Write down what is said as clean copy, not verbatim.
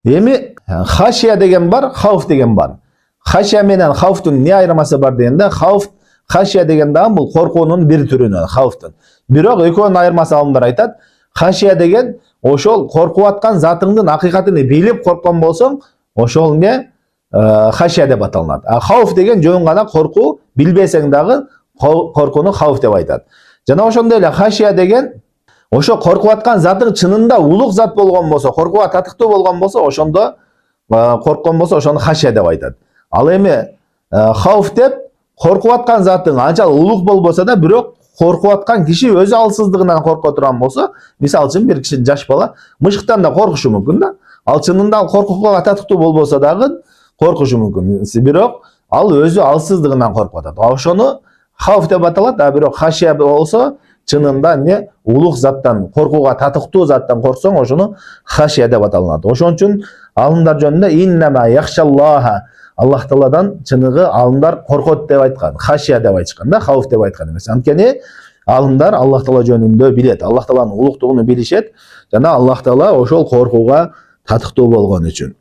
Эми хашия деген бар, хауф деген бар. Хашия менен хауфтун не айырмасы бар дегенде, хашия деген дагы бул коркуунун бир түрүнөн, хауфтун. Бирок экөөнүн айырмасы алымдар айтат. Хашия деген ошол коркуп аткан затыңдын акыйкатын билип корккон болсоң, ошол не хашия деп аталынат. А хауф деген жөн гана коркуу, билбесең дагы коркууну хауф деп айтат. Жана ошондой эле хашия деген ошо коркуп аткан затың чынында улук зат болгон болсо, коркууга татыктуу болгон болсо, ошондо корккон болсо, ошону хашия деп айтат. Ал эми хауф деп коркуп аткан затың анчалык улук болбосо да, бирок коркуп аткан киши өзү алсыздыгынан коркуп турган болсо, мисалы үчүн бир киши жаш бала мышыктан да коркушу мүмкүн да. Ал чынында коркууга татыктуу болбосо дагы коркушу мүмкүн. Бирок ал өзү алсыздыгынан коркуп атат. Ошону хауф деп аталат, а бирок хашия болсо чынында не улук заттан, коркууга татыктуу заттан корксоң, ошону хашия деп аталат. Ошон үчүн алымдар жөнүндө иннама яхшаллаха, Аллах Тааладан чыныгы алымдар коркот деп айткан, хашия деп айтышкан да, хауф деп айткан эмес. Анткени алымдар Аллах Таала жөнүндө билет, Аллах Тааланын улуктугун билишет жана Аллах Таала ошол коркууга татыктуу болгон үчүн.